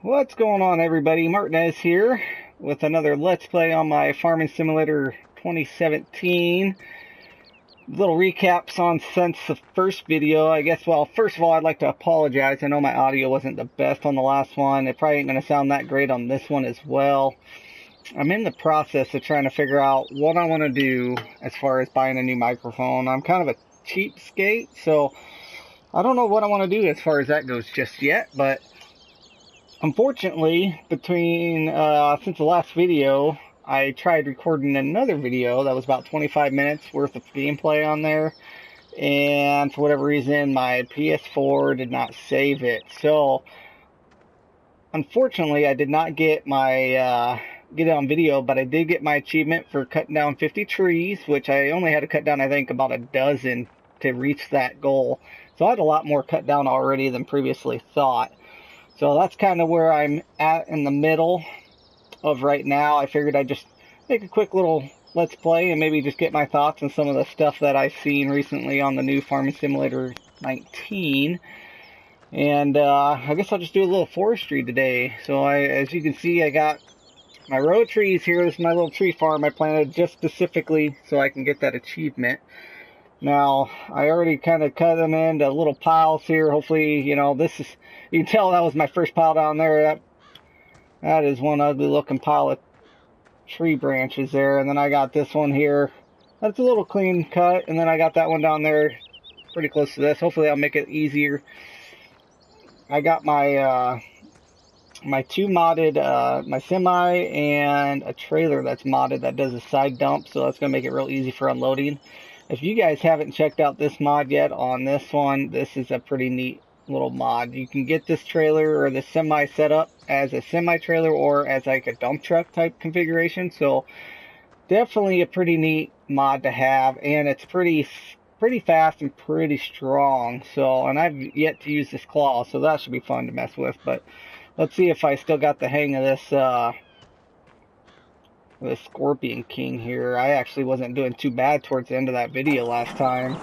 What's going on, everybody? MartNezz here with another Let's Play on my Farming Simulator 2017. Little recaps on since the first video, I guess. Well, first of all, I'd like to apologize. I know my audio wasn't the best on the last one. It probably ain't going to sound that great on this one as well. I'm in the process of trying to figure out what I want to do as far as buying a new microphone. I'm kind of a cheapskate, so I don't know what I want to do as far as that goes just yet, but unfortunately, between since the last video, I tried recording another video that was about 25 minutes worth of gameplay on there, and for whatever reason, my PS4 did not save it. So, unfortunately, I did not get my get it on video, but I did get my achievement for cutting down 50 trees, which I only had to cut down, I think, about a dozen to reach that goal. So I had a lot more cut down already than previously thought. So that's kind of where I'm at in the middle of right now. I figured I'd just make a quick little Let's Play and maybe just get my thoughts on some of the stuff that I've seen recently on the new Farming Simulator 19. And I guess I'll just do a little forestry today. So as you can see, I got my row of trees here. This is my little tree farm I planted just specifically so I can get that achievement. Now, I already kind of cut them into little piles here. Hopefully, you know, this is, you can tell that was my first pile down there. That is one ugly looking pile of tree branches there. And then I got this one here. That's a little clean cut. And then I got that one down there pretty close to this. Hopefully I'll make it easier. I got my my two modded, my semi and a trailer that's modded that does a side dump. So that's going to make it real easy for unloading. If you guys haven't checked out this mod yet on this one, this is a pretty neat little mod. You can get this trailer or the semi set up as a semi trailer or as like a dump truck type configuration. So definitely a pretty neat mod to have, and it's pretty fast and pretty strong. So, and I've yet to use this claw, so that should be fun to mess with. But let's see if I still got the hang of this Scorpion King here. I actually wasn't doing too bad towards the end of that video last time,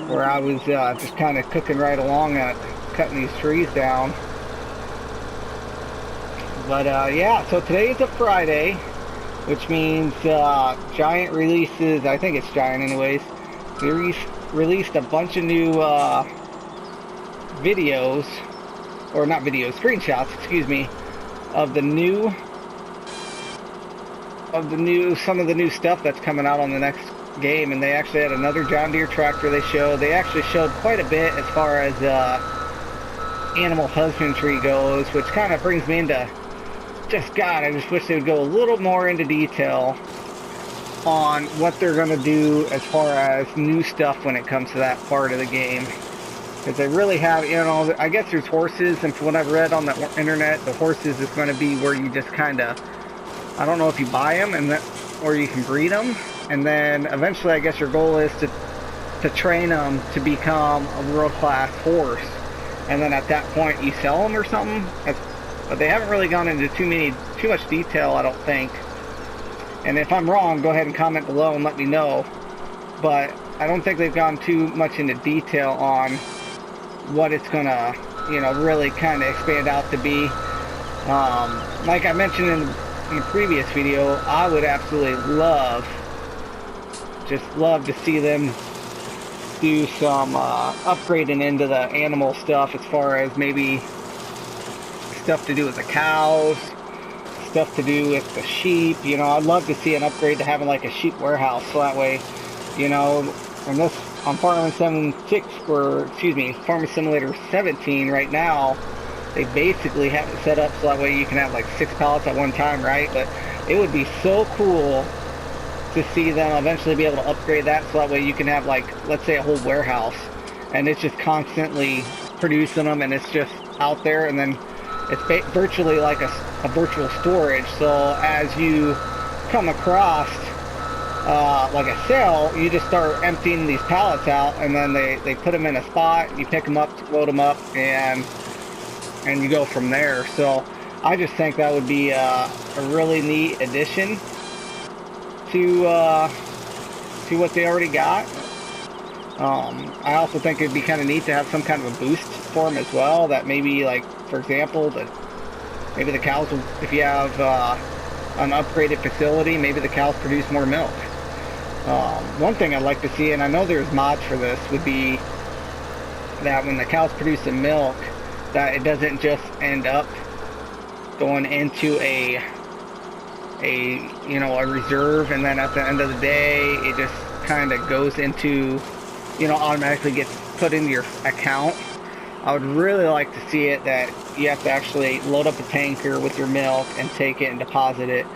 where I was just kind of cooking right along at cutting these trees down. But yeah, so today is a Friday, which means Giant releases, I think it's Giant anyways, they released a bunch of new videos, or not videos, screenshots, excuse me, of some of the new stuff that's coming out on the next game. And they actually had another John Deere tractor they showed. They actually showed quite a bit as far as animal husbandry goes, which kind of brings me into just, God, I just wish they would go a little more into detail on what they're going to do as far as new stuff when it comes to that part of the game. Because they really have, you know, I guess there's horses, and from what I've read on the internet, the horses is going to be where you just kind of, I don't know if you buy them and or you can breed them, and then eventually I guess your goal is to train them to become a world-class horse, and then at that point you sell them or something. But they haven't really gone into too much detail, I don't think. And if I'm wrong, go ahead and comment below and let me know. But I don't think they've gone too much into detail on what it's gonna, you know, really kind of expand out to be. Like I mentioned in the previous video, I would absolutely love to see them do some upgrading into the animal stuff, as far as maybe stuff to do with the cows, stuff to do with the sheep. You know, I'd love to see an upgrade to having like a sheep warehouse, so that way, you know, and this on Farming Simulator 17 right now, they basically have it set up so that way you can have like 6 pallets at one time, right? But it would be so cool to see them eventually be able to upgrade that, so that way you can have, like, let's say a whole warehouse, and it's just constantly producing them, and it's just out there, and then it's virtually like a virtual storage. So as you come across like a sale, you just start emptying these pallets out, and then they put them in a spot, you pick them up, load them up, and you go from there. So I just think that would be a really neat addition to what they already got. I also think it'd be kind of neat to have some kind of a boost for them as well, that maybe, like, for example, Maybe the cows will, if you have an upgraded facility, maybe the cows produce more milk. One thing I'd like to see, and I know there's mods for this, would be that when the cows produce the milk, that it doesn't just end up going into a reserve, and then at the end of the day it just kind of goes into, automatically gets put into your account. I would really like to see it that you have to actually load up a tanker with your milk and take it and deposit it,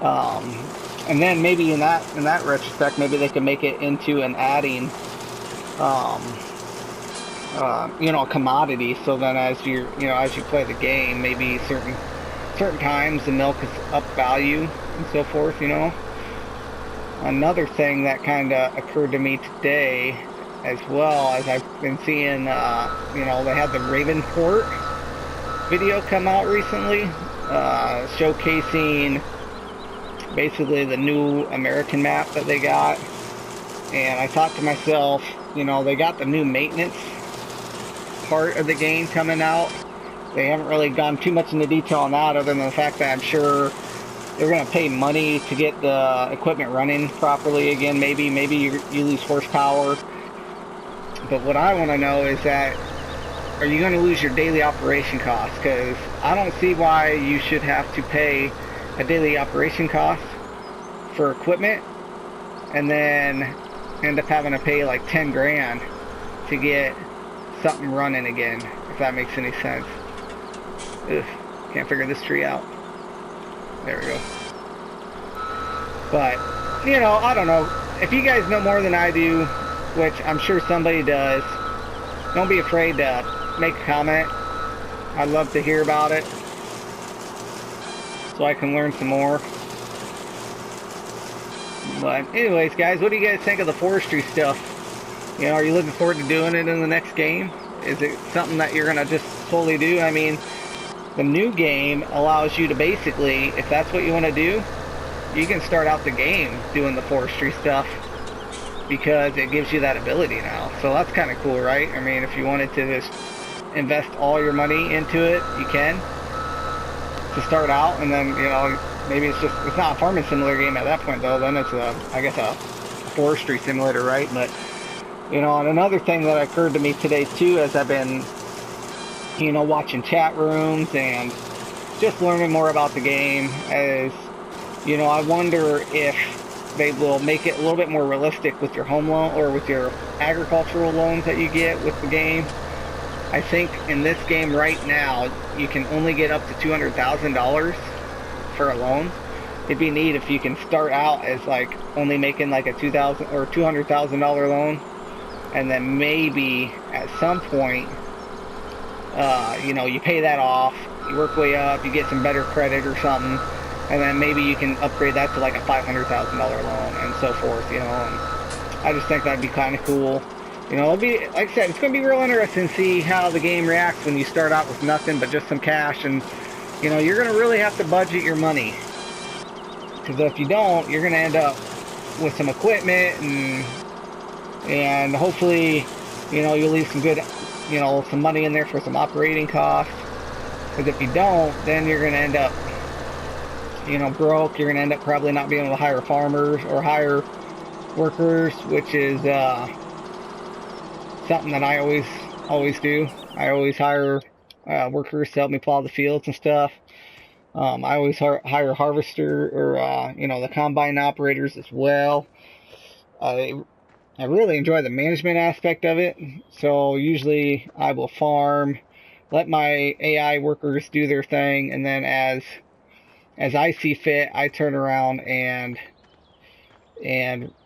and then maybe in that retrospect, maybe they can make it into an adding a commodity, so then as you play the game, maybe certain times the milk is up value and so forth. Another thing that kind of occurred to me today, as well, as I've been seeing, they had the Ravenport video come out recently, showcasing basically the new American map that they got. And I thought to myself, they got the new maintenance part of the game coming out. They haven't really gone too much into detail on that, other than the fact that I'm sure they're going to pay money to get the equipment running properly again. Maybe you lose horsepower. But what I want to know is that, are you going to lose your daily operation costs? Because I don't see why you should have to pay a daily operation cost for equipment and then end up having to pay like 10 grand to get something running again, if that makes any sense. Ugh, can't figure this tree out. There we go. But, I don't know. If you guys know more than I do, which I'm sure somebody does, don't be afraid to make a comment. I'd love to hear about it, so I can learn some more. But anyways, guys, what do you guys think of the forestry stuff? Are you looking forward to doing it in the next game? Is it something that you're going to just solely do? I mean, the new game allows you to basically, if that's what you want to do, you can start out the game doing the forestry stuff, because it gives you that ability now. So that's kind of cool, right? I mean, if you wanted to just invest all your money into it, you can, to start out, and then, maybe it's not a farming simulator game at that point, though. Then it's I guess a forestry simulator, right? But, and another thing that occurred to me today too, as I've been, watching chat rooms and just learning more about the game, is, I wonder if they will make it a little bit more realistic with your home loan, or with your agricultural loans that you get with the game. I think in this game right now, you can only get up to $200,000 for a loan. It'd be neat if you can start out as like only making like a $200,000 or $200,000 loan, and then maybe at some point, you pay that off, you work way up, you get some better credit or something, and then maybe you can upgrade that to like a $500,000 loan and so forth. And I just think that'd be kind of cool. It'll be, like I said, it's going to be real interesting to see how the game reacts when you start out with nothing but just some cash. And you're going to really have to budget your money, because if you don't, you're going to end up with some equipment, and hopefully, you'll leave some good, some money in there for some operating costs. Because if you don't, then you're going to end up, broke. You're going to end up probably not being able to hire farmers or hire workers, which is something that I always do. I always hire workers to help me plow the fields and stuff. I always hire harvester, or the combine operators as well. I really enjoy the management aspect of it. So usually I will farm, let my AI workers do their thing, and then as I see fit, I turn around and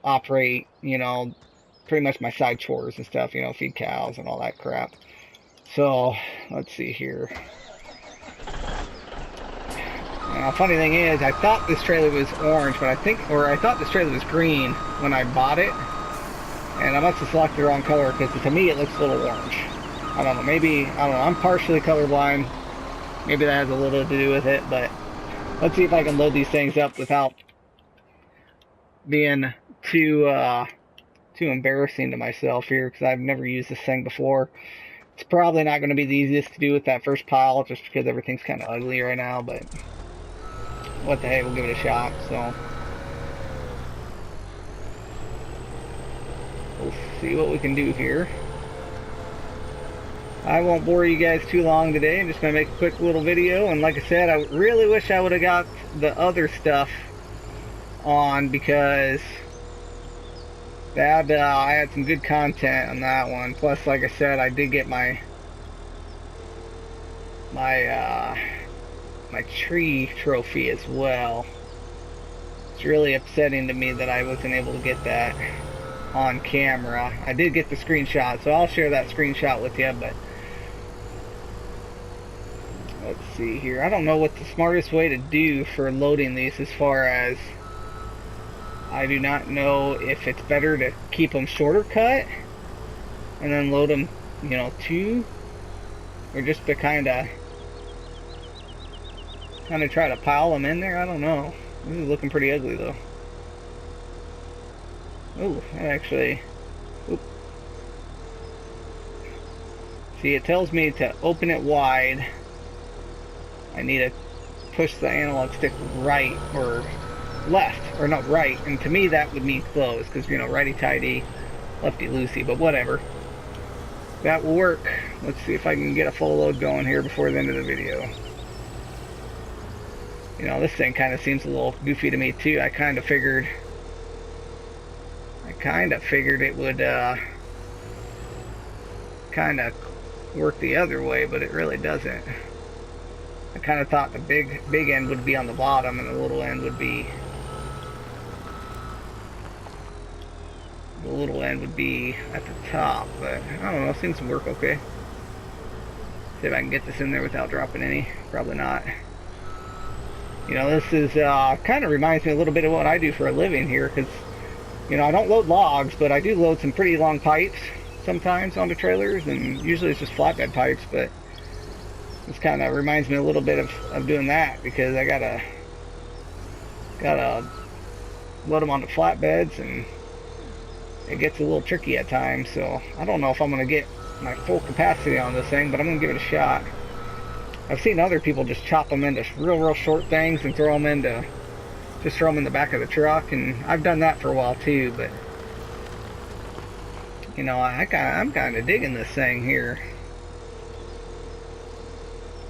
operate, pretty much my side chores and stuff, feed cows and all that crap. So let's see here. Now, funny thing is, I thought this trailer was orange, but I thought this trailer was green when I bought it, and I must have selected the wrong color, because to me it looks a little orange. I don't know, I'm partially colorblind. Maybe that has a little to do with it, but let's see if I can load these things up without being too embarrassing to myself here, because I've never used this thing before. It's probably not going to be the easiest to do with that first pile, just because everything's kind of ugly right now, but what the heck, we'll give it a shot. So we'll see what we can do here. I won't bore you guys too long today. I'm just going to make a quick little video, and like I said, I really wish I would have got the other stuff on, because that I had some good content on that one. Plus, like I said, I did get my tree trophy as well. It's really upsetting to me that I wasn't able to get that on camera. I did get the screenshot, so I'll share that screenshot with you, but let's see here. I don't know what the smartest way to do for loading these, as far as I do not know if it's better to keep them shorter cut and then load them, you know, two, or just to kind of try to pile them in there. I don't know. This is looking pretty ugly though. Oh, that actually, oop. See, it tells me to open it wide. I need to push the analog stick right or left, or not right, and to me that would mean close, because, you know, righty-tighty, lefty-loosey, but whatever. That will work. Let's see if I can get a full load going here before the end of the video. You know, this thing kind of seems a little goofy to me too. I kind of figured it would kind of work the other way, but it really doesn't. I kind of thought the big end would be on the bottom and the little end would be at the top, but I don't know, seems to work okay. See if I can get this in there without dropping any. Probably not. You know, this is kind of reminds me a little bit of what I do for a living here, because, you know, I don't load logs, but I do load some pretty long pipes sometimes onto trailers, and usually it's just flatbed pipes, but this kind of reminds me a little bit of doing that, because I gotta load them onto flatbeds, and it gets a little tricky at times. So I don't know if I'm gonna get my full capacity on this thing, but I'm gonna give it a shot. I've seen other people just chop them into real short things and throw them in the back of the truck, and I've done that for a while too, but you know, I'm kind of digging this thing here.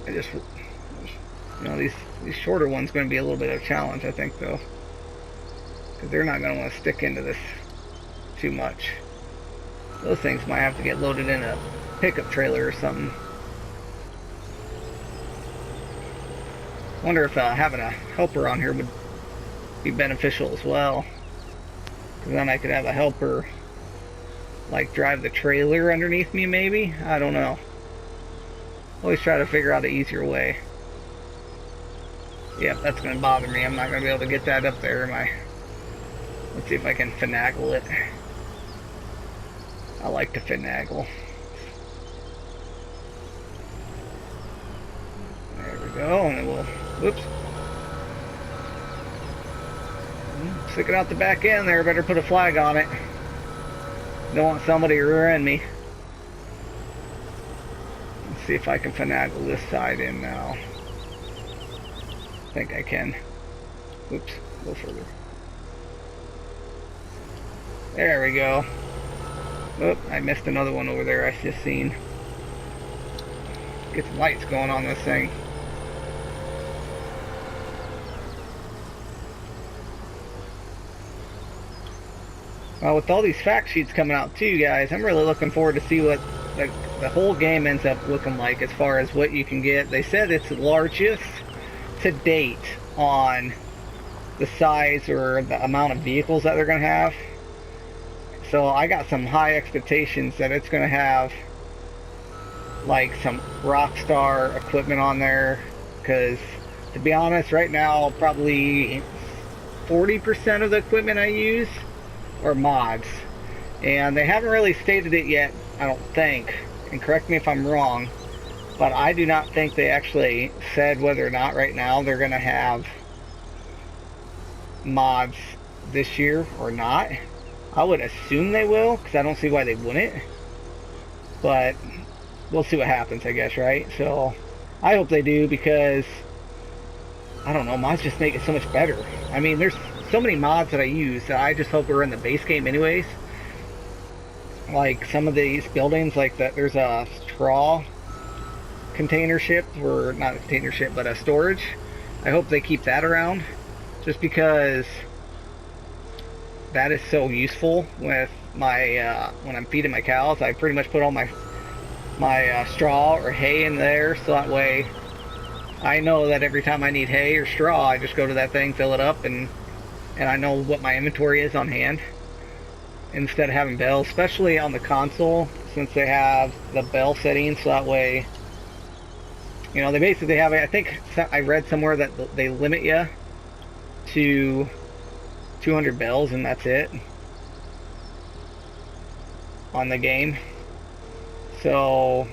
I just, you know, these shorter ones going to be a little bit of a challenge, I think, though, because they're not going to want to stick into this too much. Those things might have to get loaded in a pickup trailer or something. Wonder if having a helper on here would be beneficial as well, because then I could have a helper like drive the trailer underneath me, maybe. I don't know. Always try to figure out an easier way. Yep, that's going to bother me. I'm not going to be able to get that up there. Let's see if I can finagle it. I like to finagle. There we go, and then we'll, whoops. Stick it out the back end there. Better put a flag on it. Don't want somebody to rear end me. Let's see if I can finagle this side in now. I think I can. Oops, a little further. There we go. Oop, I missed another one over there I just seen. Get some lights going on this thing. Well, with all these fact sheets coming out too, guys, I'm really looking forward to see what the whole game ends up looking like as far as what you can get. They said it's the largest to date on the size or the amount of vehicles that they're going to have. So I got some high expectations that it's going to have like some Rockstar equipment on there, because to be honest, right now probably 40% of the equipment I use are mods, and they haven't really stated it yet, I don't think, and correct me if I'm wrong, but I do not think they actually said whether or not right now they're going to have mods this year or not. I would assume they will, because I don't see why they wouldn't. But we'll see what happens, I guess, right? So I hope they do, because I don't know, mods just make it so much better. I mean, there's so many mods that I use that I just hope are in the base game anyways. Like some of these buildings, like that, there's a straw container ship, or not a container ship, but a storage. I hope they keep that around, just because that is so useful with my when I'm feeding my cows. I pretty much put all my straw or hay in there, so that way I know that every time I need hay or straw, I just go to that thing, fill it up, and I know what my inventory is on hand, instead of having bells, especially on the console, since they have the bell settings, so that way, you know, they basically have it. I think I read somewhere that they limit you to 200 bells, and that's it on the game. So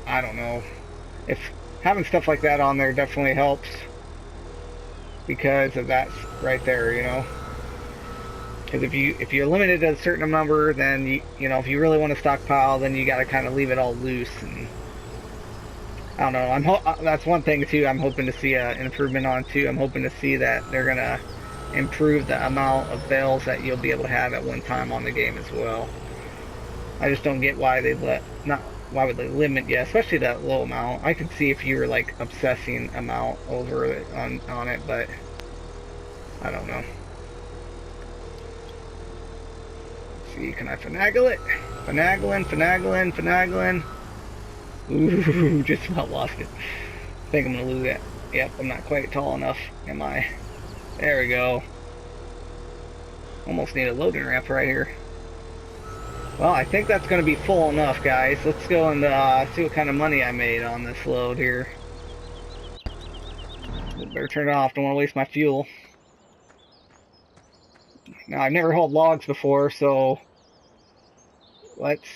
I don't know, if having stuff like that on there definitely helps, because of that right there, you know. Because if you're limited to a certain number, then you know, if you really want to stockpile, then you got to kind of leave it all loose. And I don't know. That's one thing too. I'm hoping to see an improvement on too. I'm hoping to see that they're gonna improve the amount of bells that you'll be able to have at one time on the game as well. I just don't get why why would they limit you, especially that low amount. I could see if you were like obsessing amount over it on it, but I don't know. Let's see, can I finagle it? Finagling. Ooh, just about lost it. I think I'm gonna lose it. Yep, I'm not quite tall enough, am I? There we go. Almost need a loading ramp right here. Well, I think that's going to be full enough, guys. Let's go and see what kind of money I made on this load here. Better turn it off. Don't want to waste my fuel. Now, I've never hauled logs before, so let's,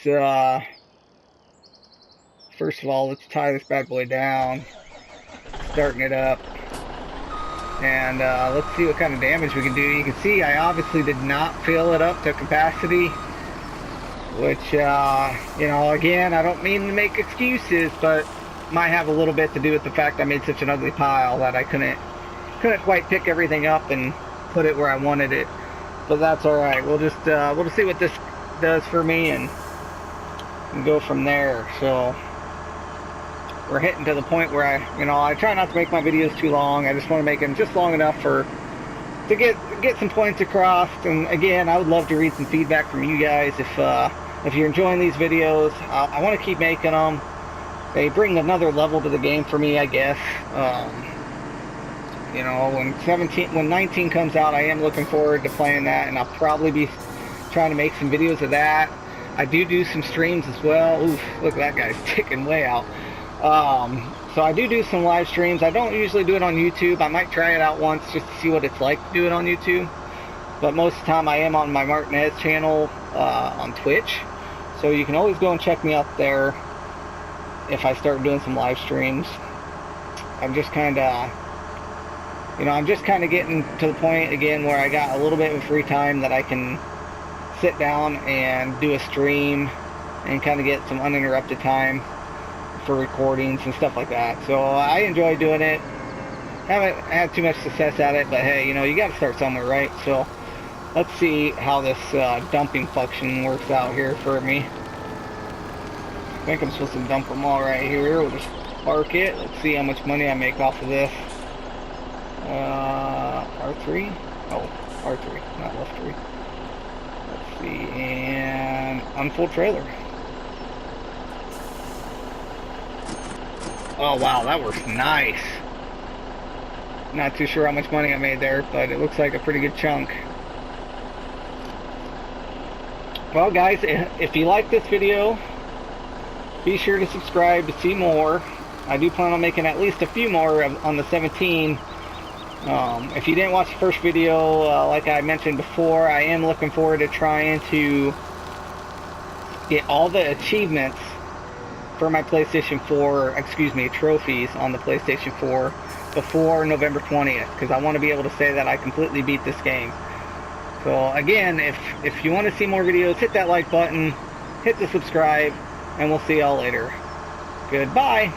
first of all, let's tie this bad boy down. Starting it up. And let's see what kind of damage we can do. You can see I obviously did not fill it up to capacity, which, you know, again, I don't mean to make excuses, but might have a little bit to do with the fact I made such an ugly pile that I couldn't quite pick everything up and put it where I wanted it. But that's all right. We'll just see what this does for me and go from there. So we're hitting to the point where I try not to make my videos too long. I just want to make them just long enough to get some points across. And again, I would love to read some feedback from you guys if you're enjoying these videos. I want to keep making them. They bring another level to the game for me, I guess. You know, when 19 comes out, I am looking forward to playing that, and I'll probably be trying to make some videos of that. I do some streams as well. Oof, look at that guy's ticking way out. So I do some live streams. I don't usually do it on YouTube. I might try it out once just to see what it's like to do it on YouTube. But most of the time I am on my MartNezz channel on Twitch. So you can always go and check me out there if I start doing some live streams. I'm just kind of, getting to the point again where I got a little bit of free time that I can sit down and do a stream and kind of get some uninterrupted time for recordings and stuff like that. So I enjoy doing it. Haven't had too much success at it, but hey, you got to start somewhere, right? So let's see how this dumping function works out here for me. I think I'm supposed to dump them all right here. We'll just park it. Let's see how much money I make off of this. R3? Oh, R3, not left 3. Let's see, and unfold trailer. Oh wow, that works nice. Not too sure how much money I made there, but it looks like a pretty good chunk. Well guys, if you like this video, be sure to subscribe to see more. I do plan on making at least a few more on the 17. If you didn't watch the first video, like I mentioned before, I am looking forward to trying to get all the achievements for my PlayStation 4, trophies on the PlayStation 4 before November 20th, because I want to be able to say that I completely beat this game. So again, if you want to see more videos, hit that like button, hit the subscribe, and we'll see y'all later. Goodbye.